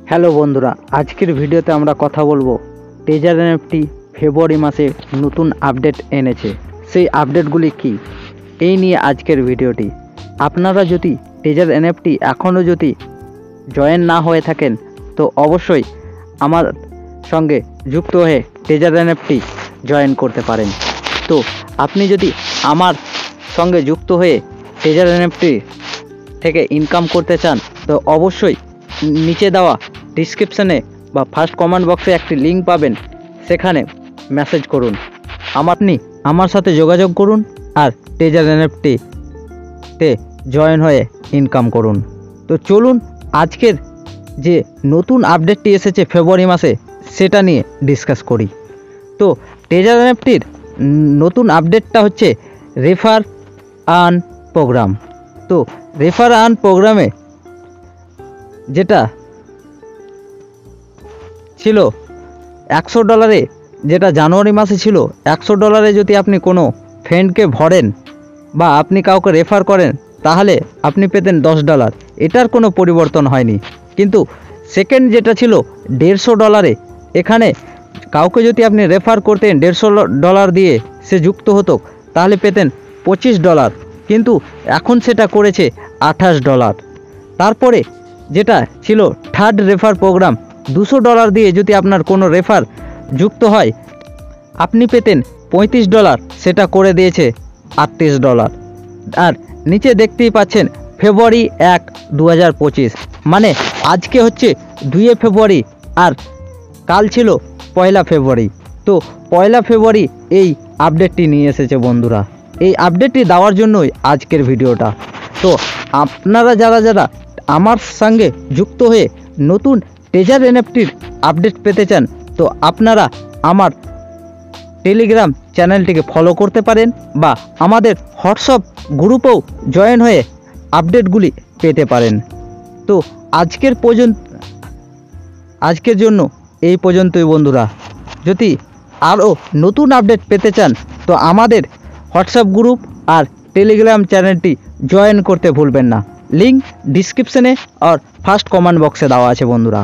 Hello বন্ধুরা, আজকের ভিডিওতে আমরা কথা বলবো টেজার এনএফটি ফেব্রুয়ারি মাসে নতুন আপডেট এনেছে। সেই আপডেটগুলি কি, এই নিয়ে আজকের ভিডিওটি। আপনারা যদি টেজার এনএফটি এখনও যদি জয়েন না হয়ে থাকেন তো অবশ্যই আমার সঙ্গে যুক্ত হয়ে টেজার এনএফটি জয়েন করতে পারেন। তো আপনি যদি আমার সঙ্গে যুক্ত হয়ে টেজার এনএফটি থেকে ইনকাম করতে চান তো অবশ্যই নিচে দেওয়া ডিসক্রিপশানে বা ফার্স্ট কমেন্ট বক্সে একটি লিঙ্ক পাবেন, সেখানে মেসেজ করুন, আপনি আমার সাথে যোগাযোগ করুন আর টেজার এনএফটিতে জয়েন হয়ে ইনকাম করুন। তো চলুন আজকের যে নতুন আপডেটটি এসেছে ফেব্রুয়ারি মাসে সেটা নিয়ে ডিসকাস করি। তো টেজার এনএফটির নতুন আপডেটটা হচ্ছে রেফার আর্ন প্রোগ্রাম। তো রেফার আর্ন প্রোগ্রামে যেটা ছিল $100, যেটা জানুয়ারি মাসে ছিল $100, যদি আপনি কোনো ফ্রেন্ডকে ভরেন বা আপনি কাউকে রেফার করেন তাহলে আপনি পেতেন $10। এটার কোনো পরিবর্তন হয়নি। কিন্তু সেকেন্ড যেটা ছিল $150, এখানে কাউকে যদি আপনি রেফার করতেন $150 দিয়ে সে যুক্ত হতো তাহলে পেতেন $25। কিন্তু এখন সেটা করেছে $28। তারপরে যেটা ছিল থার্ড রেফার প্রোগ্রাম, $200 দিয়ে যদি আপনার কোনো রেফার যুক্ত হয় আপনি পেতেন $35, সেটা করে দিয়েছে $38। আর নিচে দেখতেই পাচ্ছেন ফেব্রুয়ারি 1, 2025, মানে আজকে হচ্ছে 2 ফেব্রুয়ারি আর কাল ছিল 1 ফেব্রুয়ারি। তো 1 ফেব্রুয়ারি এই আপডেটটি নিয়ে এসেছে বন্ধুরা। এই আপডেটটি দেওয়ার জন্যই আজকের ভিডিওটা। তো আপনারা যারা আমার সঙ্গে যুক্ত হয়ে নতুন টেজার এনএফটির আপডেট পেতে চান তো আপনারা আমার টেলিগ্রাম চ্যানেলটিকে ফলো করতে পারেন বা আমাদের হোয়াটসঅ্যাপ গ্রুপেও জয়েন হয়ে আপডেটগুলি পেতে পারেন। তো আজকের জন্য এই পর্যন্তই বন্ধুরা। যদি আরও নতুন আপডেট পেতে চান তো আমাদের হোয়াটসঅ্যাপ গ্রুপ আর টেলিগ্রাম চ্যানেলটি জয়েন করতে ভুলবেন না। লিঙ্ক ডিসক্রিপশনে আর ফার্স্ট কমেন্ট বক্সে দেওয়া আছে বন্ধুরা।